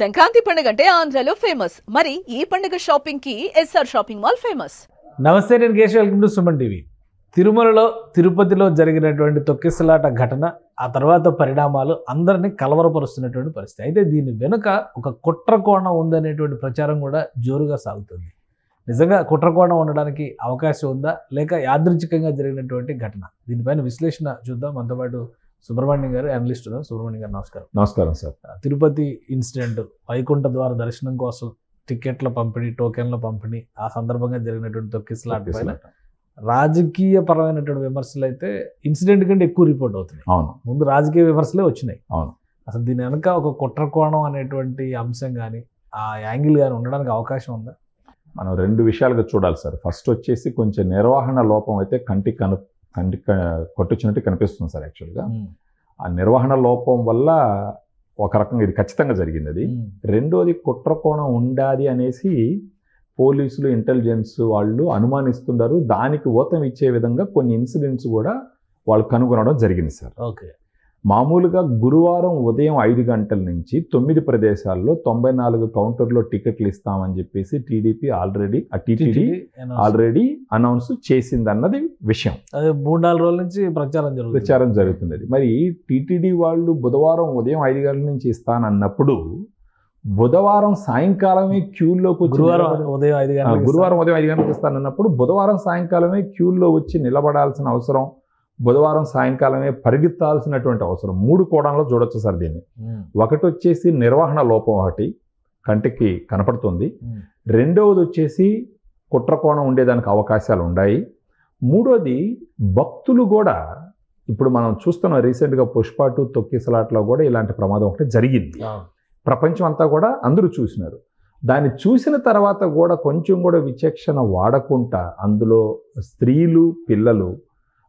సంక్రాంతి పండుగ అంటే ఆంధ్రలో ఫేమస్. మరి ఈ పండుగ షాపింగ్ కి ఎస్ఆర్ షాపింగ్ మాల్ ఫేమస్. నమస్తే, నేను Keshav. Welcome to Suman TV. తిరుమలలో తిరుపతిలో జరిగినటువంటి తొక్కిసలాట ఘటన, ఆ తర్వాత పరిణామాలు అందరినీ కలవరపరుస్తున్నటువంటి పరిస్థితి. అయితే దీని వెనుక ఒక కుట్రకోణం ఉందనేటువంటి ప్రచారం కూడా జోరుగా సాగుతుంది. నిజంగా కుట్రకోణం ఉండడానికి అవకాశం ఉందా, లేక యాదృచ్ఛికంగా జరిగినటువంటి ఘటన? దీనిపైన విశ్లేషణ చూద్దాం. మనతో పాటు సుబ్రహ్మణ్యం గారు, అనలిస్ట్ ఉన్నారు. సుబ్రహ్మణ్యం గారు నమస్కారం. నమస్కారం సార్. తిరుపతి ఇన్సిడెంట్, వైకుంఠ ద్వార దర్శనం కోసం టికెట్ల పంపిణీ, టోకెన్ల పంపిణీ, ఆ సందర్భంగా జరిగినటువంటి తొక్కిసలాట పైన రాజకీయ పరమైనటువంటి విమర్శలు అయితే ఇన్సిడెంట్ కంటే ఎక్కువ రిపోర్ట్ అవుతున్నాయి. అవును, ముందు రాజకీయ విమర్శలే వచ్చినాయి. అవును. అసలు దీని వెనక ఒక కుట్రకోణం అనేటువంటి అంశం కానీ, ఆ యాంగిల్ కానీ ఉండడానికి అవకాశం ఉందా? మనం రెండు విషయాలుగా చూడాలి సార్. ఫస్ట్ వచ్చేసి కొంచెం నిర్వహణ లోపం అయితే కంటికి కొట్టొచ్చినట్టు కనిపిస్తుంది సార్. యాక్చువల్గా ఆ నిర్వహణ లోపం వల్ల ఒక రకంగా ఇది ఖచ్చితంగా జరిగింది. అది రెండోది కుట్రకోణం ఉండాలి అనేసి పోలీసులు, ఇంటెలిజెన్స్ వాళ్ళు అనుమానిస్తున్నారు. దానికి ఊతం ఇచ్చే విధంగా కొన్ని ఇన్సిడెంట్స్ కూడా వాళ్ళు కనుగొనడం జరిగింది సార్. ఓకే. మామూలుగా గురువారం ఉదయం 5 గంటల నుంచి 9 ప్రదేశాల్లో 94 కౌంటర్లో టికెట్లు ఇస్తామని చెప్పేసి టీడీపీ టీటీడీ ఆల్రెడీ అనౌన్స్ చేసిందన్నది విషయం. అదే 3-4 రోజుల నుంచి ప్రచారం జరుగుతున్నది. మరి టీటీడీ వాళ్ళు బుధవారం ఉదయం 5 గంటల నుంచి ఇస్తానన్నప్పుడు బుధవారం సాయంకాలమే క్యూల్లోకి వచ్చి గురువారం ఉదయం 5 గంటలకు ఇస్తానన్నప్పుడు బుధవారం సాయంకాలమే క్యూల్లో వచ్చి నిలబడాల్సిన అవసరం, బుధవారం సాయంకాలమే పరిగెత్తాల్సినటువంటి అవసరం 3 కోణాల్లో చూడొచ్చు సార్ దీన్ని. ఒకటి వచ్చేసి నిర్వహణ లోపం, ఒకటి కంటికి కనపడుతుంది. రెండవది వచ్చేసి కుట్రకోణం ఉండేదానికి అవకాశాలు ఉన్నాయి. మూడోది భక్తులు కూడా, ఇప్పుడు మనం చూస్తున్నాం రీసెంట్గా పుష్ప 2 తొక్కిసలాట్లో కూడా ఇలాంటి ప్రమాదం ఒకటి జరిగింది. ప్రపంచం అంతా కూడా అందరూ చూసినారు. దాన్ని చూసిన తర్వాత కూడా కొంచెం కూడా విచక్షణ వాడకుండా అందులో స్త్రీలు, పిల్లలు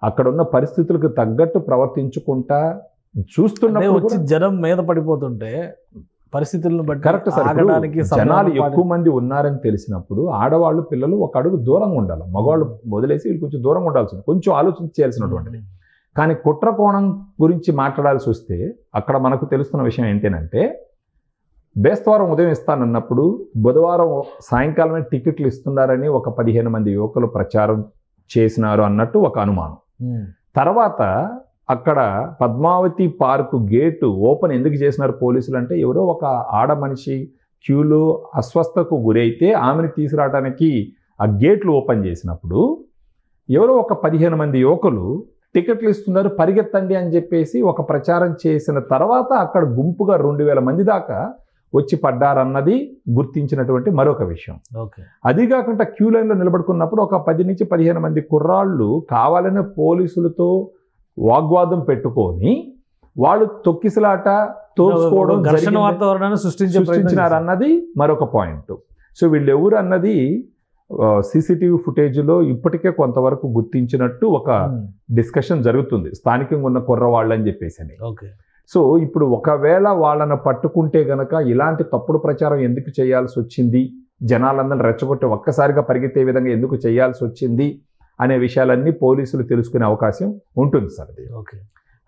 అక్కడ ఉన్న పరిస్థితులకు తగ్గట్టు ప్రవర్తించుకుంటా చూస్తున్నప్పుడు జనం మీద పడిపోతుంటే పరిస్థితులను బట్టి కరెక్ట్ సార్. జనాలు ఎక్కువ మంది ఉన్నారని తెలిసినప్పుడు ఆడవాళ్ళు, పిల్లలు ఒక అడుగు దూరంగా ఉండాలి. మగవాళ్ళు వదిలేసి వీళ్ళు కొంచెం దూరంగా ఉండాల్సింది, కొంచెం ఆలోచించాల్సినటువంటిది. కానీ కుట్రకోణం గురించి మాట్లాడాల్సి వస్తే అక్కడ మనకు తెలుస్తున్న విషయం ఏంటంటే, బేస్తవారం ఉదయం ఇస్తానన్నప్పుడు బుధవారం సాయంకాలమే టికెట్లు ఇస్తున్నారని ఒక 15 మంది యువకులు ప్రచారం చేసినారు అన్నట్టు ఒక అనుమానం. తర్వాత అక్కడ పద్మావతి పార్కు గేటు ఓపెన్ ఎందుకు చేసినారు పోలీసులు అంటే, ఎవరో ఒక ఆడ మనిషి క్యూలో అస్వస్థకు గురైతే ఆమెను తీసుకురావడానికి ఆ గేట్లు ఓపెన్ చేసినప్పుడు ఎవరో ఒక 15 మంది యువకులు టికెట్లు ఇస్తున్నారు, పరిగెత్తండి అని చెప్పేసి ఒక ప్రచారం చేసిన తర్వాత అక్కడ గుంపుగా 2000 మంది దాకా వచ్చి పడ్డారన్నది గుర్తించినటువంటి మరొక విషయం. అది కాకుండా క్యూ లైన్లో నిలబడుకున్నప్పుడు ఒక 10 నుంచి 15 మంది కుర్రాళ్ళు కావాలనే పోలీసులతో వాగ్వాదం పెట్టుకొని వాళ్ళు తొక్కిసలాట, తోసుకోవడం, ఘర్షణ వాతావరణాన్ని సృష్టించినారు అన్నది మరొక పాయింట్. సో వీళ్ళు ఎవరు అన్నది సీసీటీవీ ఫుటేజ్లో ఇప్పటికే కొంతవరకు గుర్తించినట్టు ఒక డిస్కషన్ జరుగుతుంది, స్థానికంగా ఉన్న కుర్రవాళ్ళు అని చెప్పేసి. సో ఇప్పుడు ఒకవేళ వాళ్ళని పట్టుకుంటే గనక ఇలాంటి తప్పుడు ప్రచారం ఎందుకు చేయాల్సి వచ్చింది, జనాలందరినీ రెచ్చగొట్టి ఒక్కసారిగా పరిగెత్తే విధంగా ఎందుకు చేయాల్సి వచ్చింది అనే విషయాలన్నీ పోలీసులు తెలుసుకునే అవకాశం ఉంటుంది సార్. అది ఓకే.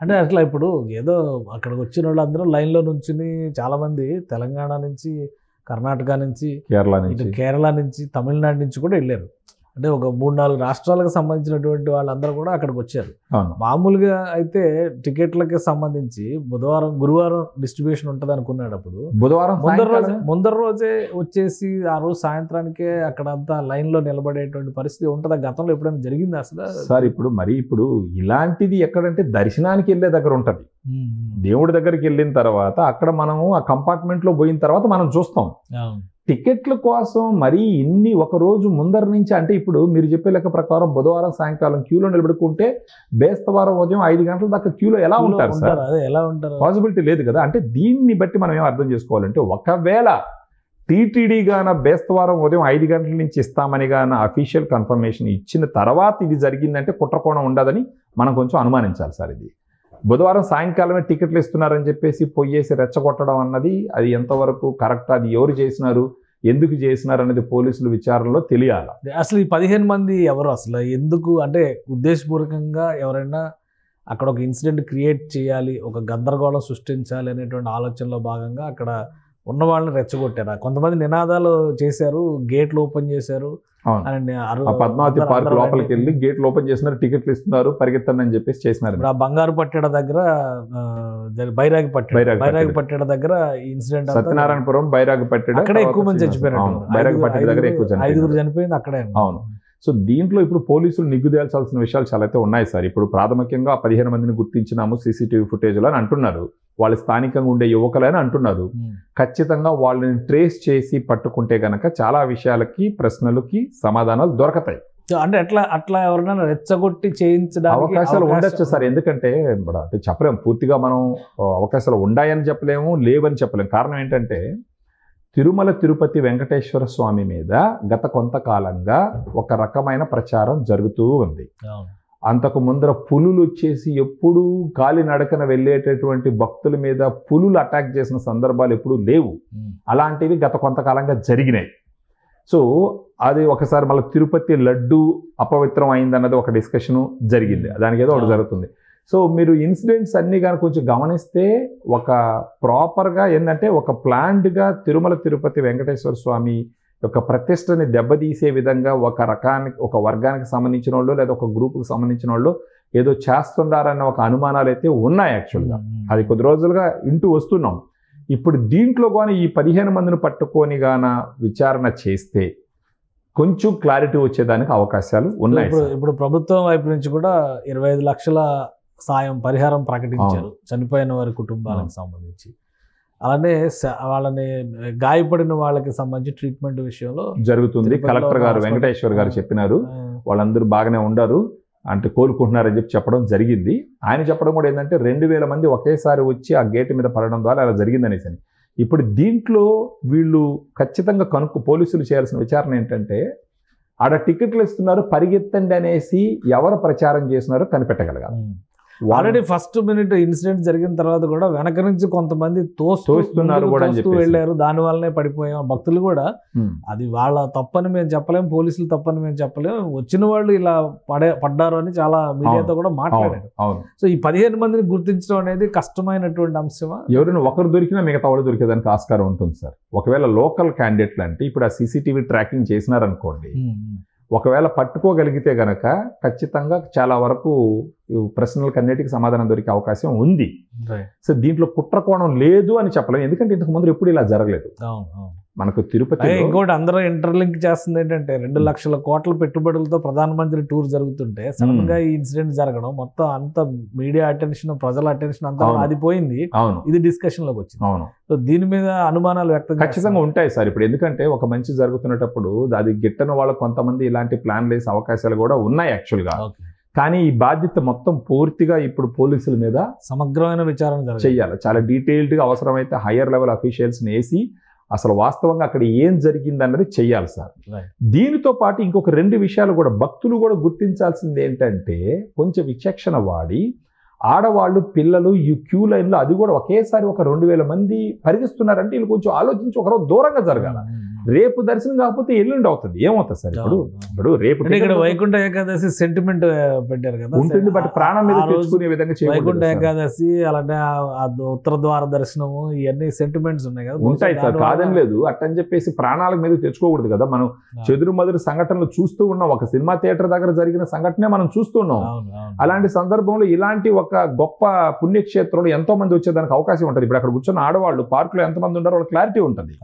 అంటే అట్లా ఇప్పుడు ఏదో అక్కడికి వచ్చిన వాళ్ళందరూ లైన్లో నుంచుని, చాలామంది తెలంగాణ నుంచి, కర్ణాటక నుంచి, కేరళ నుంచి, తమిళనాడు నుంచి కూడా వెళ్ళారు. అంటే ఒక 3-4 రాష్ట్రాలకు సంబంధించినటువంటి వాళ్ళందరూ కూడా అక్కడికి వచ్చారు. మామూలుగా అయితే టికెట్లకి సంబంధించి గురువారం డిస్ట్రిబ్యూషన్ ఉంటుంది అనుకున్నాడు. అప్పుడు బుధవారం ముందర రోజే వచ్చేసి ఆ రోజు సాయంత్రానికే అక్కడంతా లైన్లో నిలబడేటువంటి పరిస్థితి ఉంటుందా? గతంలో ఎప్పుడైనా జరిగింది అసలు సార్? ఇప్పుడు ఇలాంటిది ఎక్కడంటే దర్శనానికి వెళ్ళే దగ్గర ఉంటుంది. దేవుడి దగ్గరికి వెళ్ళిన తర్వాత అక్కడ మనము ఆ కంపార్ట్మెంట్లో పోయిన తర్వాత మనం చూస్తాం. టికెట్ల కోసం మరీ ఇన్ని ఒక రోజు ముందర నుంచి, అంటే ఇప్పుడు మీరు చెప్పే లెక్క ప్రకారం బుధవారం సాయంకాలం క్యూలో నిలబడుకుంటే బేస్తవారం ఉదయం 5 గంటల దాకా క్యూలో ఎలా ఉంటారు సార్? పాసిబిలిటీ లేదు కదా. అంటే దీన్ని బట్టి మనం ఏం అర్థం చేసుకోవాలంటే, ఒకవేళ టీటీడీ గాన బేస్తవారం ఉదయం 5 గంటల నుంచి ఇస్తామని గాన అఫీషియల్ కన్ఫర్మేషన్ ఇచ్చిన తర్వాత ఇది జరిగిందంటే కుట్రకోణం ఉండదని మనం కొంచెం అనుమానించాలి సార్. ఇది బుధవారం సాయంకాలమే టికెట్లు ఇస్తున్నారని చెప్పేసి పొయ్యేసి రెచ్చగొట్టడం అన్నది అది ఎంతవరకు కరెక్ట్, అది ఎవరు చేసినారు, ఎందుకు చేసినారు అనేది పోలీసులు విచారణలో తెలియాలి. అసలు ఈ 15 మంది ఎవరు, అసలు ఎందుకు, అంటే ఉద్దేశపూర్వకంగా ఎవరైనా అక్కడ ఒక ఇన్సిడెంట్ క్రియేట్ చేయాలి, ఒక గందరగోళం సృష్టించాలి అనేటువంటి ఆలోచనలో భాగంగా అక్కడ ఉన్న వాళ్ళని రెచ్చగొట్టారా? కొంతమంది నినాదాలు చేశారు, గేట్లు ఓపెన్ చేశారు. పద్మావతి పార్క్ లోపలికి వెళ్ళి గేట్లు ఓపెన్ చేసినారు, టికెట్లు ఇస్తున్నారు, పరిగెత్తండి అని చెప్పేసి చేసినారు. ఆ బంగారు పట్టెడ దగ్గర, బైరాగి పట్టెడ దగ్గర ఇన్సిడెంట్, సత్యనారాయణపురం బైరాగి పట్టెడ అక్కడే ఎక్కువ మంది చచ్చిపోయారు. బైరాగి పట్టెడ దగ్గర ఎక్కువ 5 చనిపోయింది అక్కడే. అవును. సో దీంట్లో ఇప్పుడు పోలీసులు నిగ్గుదేల్చాల్సిన విషయాలు చాలా అయితే ఉన్నాయి సార్. ఇప్పుడు ప్రాథమికంగా 15 మందిని గుర్తించినాము సీసీటీవీ ఫుటేజ్లో అని అంటున్నారు. వాళ్ళు స్థానికంగా ఉండే యువకులని అంటున్నారు. ఖచ్చితంగా వాళ్ళని ట్రేస్ చేసి పట్టుకుంటే గనక చాలా విషయాలకి, ప్రశ్నలకి సమాధానాలు దొరకతాయి. అంటే అట్లా ఎవరైనా రెచ్చగొట్టి చేయించడానికి అవకాశాలు ఉండొచ్చు సార్. ఎందుకంటే అంటే చెప్పలేము పూర్తిగా, మనం అవకాశాలు ఉన్నాయని చెప్పలేము, లేవని చెప్పలేము. కారణం ఏంటంటే తిరుమల తిరుపతి వెంకటేశ్వర స్వామి మీద గత కొంతకాలంగా ఒక రకమైన ప్రచారం జరుగుతూ ఉంది. అంతకు ముందర పులులు వచ్చేసి ఎప్పుడూ కాలినడకన వెళ్ళేటటువంటి భక్తుల మీద పులులు అటాక్ చేసిన సందర్భాలు ఎప్పుడూ లేవు. అలాంటివి గత కొంతకాలంగా జరిగినాయి. సో అది ఒకసారి మళ్ళీ తిరుపతి లడ్డు అపవిత్రం అయిందన్నది ఒక డిస్కషను జరిగింది. దానికి ఏదో ఒకటి జరుగుతుంది. సో మీరు ఇన్సిడెంట్స్ అన్నీ కానీ కొంచెం గమనిస్తే ఒక ప్రాపర్గా ఏంటంటే ఒక ప్లాన్డ్గా తిరుమల తిరుపతి వెంకటేశ్వర స్వామి యొక్క ప్రతిష్టని దెబ్బతీసే విధంగా ఒక వర్గానికి సంబంధించిన వాళ్ళు లేదా ఒక గ్రూప్కి సంబంధించిన వాళ్ళు ఏదో చేస్తున్నారన్న ఒక అనుమానాలు అయితే ఉన్నాయి. యాక్చువల్గా అది కొద్ది రోజులుగా ఇంటూ వస్తున్నాం. ఇప్పుడు దీంట్లో కానీ ఈ 15 మందిని పట్టుకొని గాన విచారణ చేస్తే కొంచెం క్లారిటీ వచ్చేదానికి అవకాశాలు ఉన్నాయి. ఇప్పుడు ప్రభుత్వం వైపు నుంచి కూడా 25 లక్షల సాయం పరిహారం ప్రకటించారు చనిపోయిన వారి కుటుంబాలకు సంబంధించి. అలానే వాళ్ళని గాయపడిన వాళ్ళకి సంబంధించి ట్రీట్మెంట్ విషయంలో జరుగుతుంది. కలెక్టర్ గారు వెంకటేశ్వర్ గారు చెప్పినారు, వాళ్ళందరూ బాగానే ఉండారు అంటే కోలుకుంటున్నారని చెప్పడం జరిగింది. ఆయన చెప్పడం కూడా ఏంటంటే 2000 మంది ఒకేసారి వచ్చి ఆ గేట్ మీద పడడం ద్వారా అలా జరిగిందనేసి. ఇప్పుడు దీంట్లో వీళ్ళు ఖచ్చితంగా పోలీసులు చేయాల్సిన విచారణ ఏంటంటే ఆడ టికెట్లు ఇస్తున్నారు పరిగెత్తండి అనేసి ఎవరు ప్రచారం చేస్తున్నారో కనిపెట్టగలగాలి. ఆల్రెడీ ఫస్ట్ మినిట్ ఇన్సిడెంట్ జరిగిన తర్వాత కూడా వెనక నుంచి కొంతమంది తోస్తున్నారు కూడా వెళ్ళారు, దాని వల్లనే పడిపోయాం భక్తులు కూడా. అది వాళ్ళ తప్పని మేము చెప్పలేము, పోలీసులు తప్పని మేము చెప్పలేము. వచ్చిన వాళ్ళు ఇలా పడ్డారు అని చాలా మీడియాతో కూడా మాట్లాడారు. సో ఈ 15 మందిని గుర్తించడం అనేది కష్టమైనటువంటి అంశమా? ఎవరైనా ఒకరు దొరికినా మిగతా వాళ్ళు దొరికేదానికి ఆస్కారం ఉంటుంది సార్. ఒకవేళ లోకల్ క్యాండిడేట్లు అంటే ఇప్పుడు ఆ సీసీటీవీ ట్రాకింగ్ చేసినారనుకోండి, ఒకవేళ పట్టుకోగలిగితే గనక ఖచ్చితంగా చాలా వరకు ప్రశ్నలకు అన్నిటికీ సమాధానం దొరికే అవకాశం ఉంది. సో దీంట్లో కుట్ర కోణం లేదు అని చెప్పలేము, ఎందుకంటే ఇంతకు ముందు ఎప్పుడు ఇలా జరగలేదు మనకు తిరుపతి. ఇంకోటి అందరూ ఇంటర్లింక్ చేస్తుంది ఏంటంటే 2 లక్షల కోట్ల పెట్టుబడులతో ప్రధానమంత్రి టూర్ జరుగుతుంటే సడన్ గా ఈ ఇన్సిడెంట్ జరగడం, మొత్తం అంత మీడియా అటెన్షన్, ప్రజల అటెన్షన్ అంతా అది పోయింది. ఇది డిస్కషన్ లోకి వచ్చింది. సో దీని మీద అనుమానాలు వ్యక్తం ఖచ్చితంగా ఉంటాయి సార్. ఇప్పుడు ఎందుకంటే ఒక మంచి జరుగుతున్నప్పుడు అది గిట్టన వాళ్ళు కొంతమంది ఇలాంటి ప్లాన్ వేసే అవకాశాలు కూడా ఉన్నాయి యాక్చువల్గా. కానీ ఈ బాధ్యత మొత్తం పూర్తిగా ఇప్పుడు పోలీసుల మీద సమగ్రమైన విచారణ చేయాలి. చాలా డీటెయిల్డ్గా అవసరమైతే హయ్యర్ లెవెల్ అఫీషియల్స్ని వేసి అసలు వాస్తవంగా అక్కడ ఏం జరిగిందన్నది చెయ్యాలి సార్. దీనితో పాటు ఇంకొక 2 విషయాలు కూడా భక్తులు కూడా గుర్తించాల్సింది ఏంటంటే, కొంచెం విచక్షణ వాడి ఆడవాళ్ళు, పిల్లలు ఈ క్యూ లైన్లో అది కూడా ఒకేసారి ఒక 2000 మంది పరిగిస్తున్నారంటే వీళ్ళు కొంచెం ఆలోచించి ఒకరోజు దూరంగా జరగాల. రేపు దర్శనం కాకపోతే ఎల్లుండి అవుతుంది, ఏమవుతుంది సార్? ఇప్పుడు రేపు ఇక్కడ వైకుంఠ ఏకాదశి సెంటిమెంట్ పెట్టారు కదా ఉంటుంది, బట్ ప్రాణం మీద తెచ్చుకునే విధంగా వైకుంఠ ఏకాదశి అలాంటి ఉత్తర ద్వార దర్శనము ఇవన్నీ సెంటిమెంట్స్ ఉన్నాయి కదా. ఉంటాయి సార్, కాదని లేదు. అట్టని చెప్పేసి ప్రాణాల మీద తెచ్చుకోకూడదు కదా. మనం చెదురుమదురు సంఘటనలు చూస్తూ ఉన్నాం. ఒక సినిమా థియేటర్ దగ్గర జరిగిన సంఘటనే మనం చూస్తున్నాం. అలాంటి సందర్భంలో ఇలాంటి ఒక గొప్ప పుణ్యక్షేత్రంలో ఎంతో మంది వచ్చేదానికి అవకాశం ఉంటుంది. ఇప్పుడు అక్కడ కూర్చొన్న ఆడవాళ్ళు పార్కులో ఎంతమంది ఉన్నారో వాళ్ళ క్లారిటీ ఉంటుంది.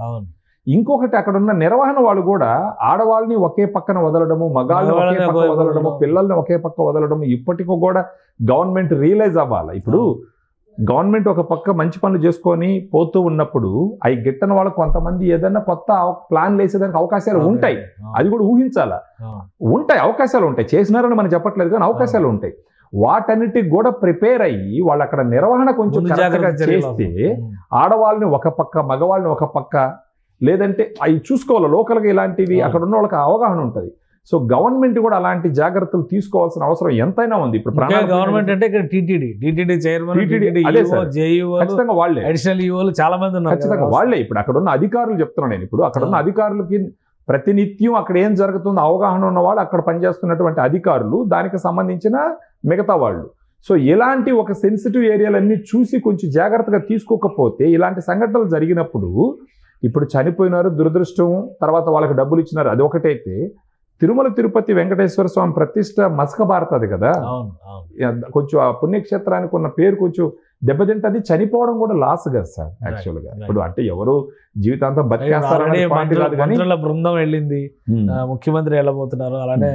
ఇంకొకటి అక్కడ ఉన్న నిర్వహణ వాళ్ళు కూడా ఆడవాళ్ళని ఒకే పక్కన వదలడము, మగాళ్ళని ఒకే పక్క వదలడము, పిల్లల్ని ఒకే పక్క వదలడము ఇప్పటికీ కూడా గవర్నమెంట్ రియలైజ్ అవ్వాలి. ఇప్పుడు గవర్నమెంట్ ఒక పక్క మంచి పనులు చేసుకొని పోతూ ఉన్నప్పుడు అవి గిట్టని వాళ్ళకి కొంతమంది ఏదైనా కొత్త ప్లాన్ వేసేదానికి అవకాశాలు ఉంటాయి. అది కూడా ఊహించాలా. ఉంటాయి, అవకాశాలు ఉంటాయి. చేసినారని మనం చెప్పట్లేదు కానీ అవకాశాలు ఉంటాయి. వాటన్నిటికి కూడా ప్రిపేర్ అయ్యి వాళ్ళు అక్కడ నిర్వహణ కొంచెం జాగ్రత్తగా చేస్తే ఆడవాళ్ళని ఒక పక్క, మగవాళ్ళని ఒక పక్క, లేదంటే అవి చూసుకోవాలి. లోకల్గా ఇలాంటివి అక్కడ ఉన్న వాళ్ళకి అవగాహన ఉంటుంది. సో గవర్నమెంట్ కూడా అలాంటి జాగ్రత్తలు తీసుకోవాల్సిన అవసరం ఎంతైనా ఉంది. ఇప్పుడు గవర్నమెంట్ అంటే ఇక్కడ టీటీడీ చైర్మన్, ఖచ్చితంగా వాళ్ళే, అడిషనల్ ఈఓలు చాలా మంది ఉన్నారు, ఖచ్చితంగా వాళ్ళే. ఇప్పుడు అక్కడ ఉన్న అధికారులు చెప్తున్నాను నేను. ఇప్పుడు అక్కడ ఉన్న అధికారులకి ప్రతినిత్యం అక్కడ ఏం జరుగుతుందో అవగాహన ఉన్నవాళ్ళు, అక్కడ పనిచేస్తున్నటువంటి అధికారులు, దానికి సంబంధించిన మిగతా వాళ్ళు. సో ఇలాంటి ఒక సెన్సిటివ్ ఏరియాలన్నీ చూసి కొంచెం జాగ్రత్తగా తీసుకోకపోతే ఇలాంటి సంఘటనలు జరిగినప్పుడు ఇప్పుడు చనిపోయినారు దురదృష్టం, తర్వాత వాళ్ళకి డబ్బులు ఇచ్చినారు, అది ఒకటైతే తిరుమల తిరుపతి వెంకటేశ్వర స్వామి ప్రతిష్ట మసకబారుతుంది కదా, కొంచెం ఆ పుణ్యక్షేత్రానికి ఉన్న పేరు కొంచెం దెబ్బతింటది, చనిపోవడం కూడా లాస్ కదా సార్ యాక్చువల్గా. ఇప్పుడు అంటే ఎవరు జీవితాంతం బతికేస్తారనే బృందం వెళ్ళింది, ముఖ్యమంత్రి వెళ్ళబోతున్నారు, అలానే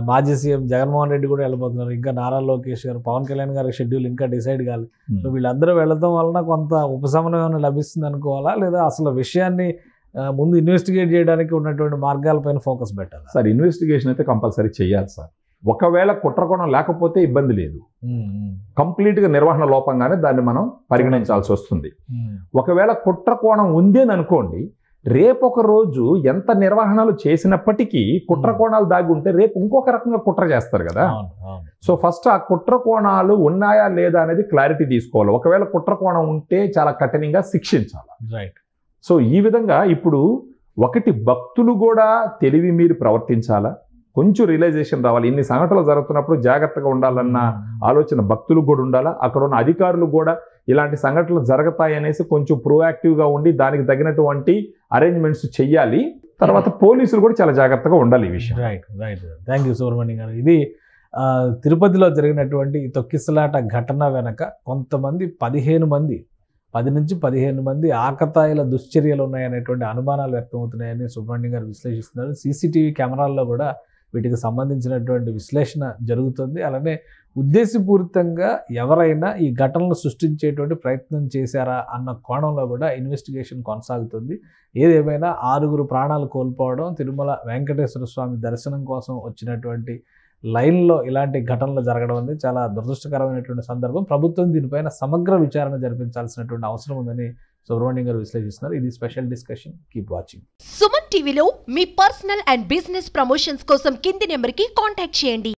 మాజీ సీఎం జగన్మోహన్ రెడ్డి కూడా వెళ్ళబోతున్నారు, ఇంకా నారా లోకేష్ గారు, పవన్ కళ్యాణ్ గారి షెడ్యూల్ ఇంకా డిసైడ్ కాలేదు. సో వీళ్ళందరూ వెళ్ళడం వలన కొంత ఉపశమనం లభిస్తుంది అనుకోవాలా, లేదా అసలు విషయాన్ని ముందు ఇన్వెస్టిగేట్ చేయడానికి ఉన్నటువంటి మార్గాలపైన ఫోకస్ పెట్టాలి సార్? ఇన్వెస్టిగేషన్ అయితే కంపల్సరీ చేయాలి సార్. ఒకవేళ కుట్రకోణం లేకపోతే ఇబ్బంది లేదు, కంప్లీట్గా నిర్వహణ లోపంగానే దాన్ని మనం పరిగణించాల్సి వస్తుంది. ఒకవేళ కుట్రకోణం ఉంది అని అనుకోండి, రేపొక రోజు ఎంత నిర్వహణలు చేసినప్పటికీ కుట్రకోణాలు దాగి ఉంటే రేపు ఇంకొక రకంగా కుట్ర చేస్తారు కదా. సో ఫస్ట్ ఆ కుట్రకోణాలు ఉన్నాయా లేదా అనేది క్లారిటీ తీసుకోవాలి. ఒకవేళ కుట్రకోణం ఉంటే చాలా కఠినంగా శిక్షించాలి. రైట్. సో ఈ విధంగా ఇప్పుడు ఒకటి భక్తులు కూడా తెలివి మీరు ప్రవర్తించాలా, కొంచెం రియలైజేషన్ రావాలి. ఇన్ని సంఘటనలు జరుగుతున్నప్పుడు జాగ్రత్తగా ఉండాలన్న ఆలోచన భక్తులకు కూడా ఉండాలా, అక్కడ ఉన్న అధికారులు కూడా ఇలాంటి సంఘటనలు జరుగుతాయి అనేసి కొంచెం ప్రోయాక్టివ్గా ఉండి దానికి తగినటువంటి అరేంజ్మెంట్స్ చెయ్యాలి. తర్వాత పోలీసులు కూడా చాలా జాగ్రత్తగా ఉండాలి ఈ విషయం. Right right. Thank you Subrahmanyam గారు. ఇది తిరుపతిలో జరిగినటువంటి తొక్కిసలాట ఘటన వెనక కొంతమంది 10 నుంచి 15 మంది ఆకతాయిల దుశ్చర్యలు ఉన్నాయనేటువంటి అనుమానాలు వ్యక్తమవుతున్నాయని సుబ్రహ్మణ్యం గారు విశ్లేషిస్తున్నారు. సీసీటీవీ కెమెరాల్లో కూడా వీటికి సంబంధించినటువంటి విశ్లేషణ జరుగుతుంది. అలానే ఉద్దేశపూరితంగా ఎవరైనా ఈ ఘటనలు సృష్టించేటువంటి ప్రయత్నం చేశారా అన్న కోణంలో కూడా ఇన్వెస్టిగేషన్ కొనసాగుతుంది. ఏదేమైనా 6 ప్రాణాలు కోల్పోవడం, తిరుమల వెంకటేశ్వర స్వామి దర్శనం కోసం వచ్చినటువంటి లైన్లో ఇలాంటి ఘటనలు జరగడం అనేది చాలా దురదృష్టకరమైనటువంటి సందర్భం. ప్రభుత్వం దీనిపైన సమగ్ర విచారణ జరిపించాల్సినటువంటి అవసరం ఉందని సుబ్రహ్మణ్యం గారు విశ్లేషిస్తున్నారు. ఇది special discussion. Keep watching. Suman టీవీలో మీ పర్సనల్ అండ్ బిజినెస్ ప్రమోషన్స్ కోసం కింది నెంబర్కి కాంటాక్ట్ చేయండి.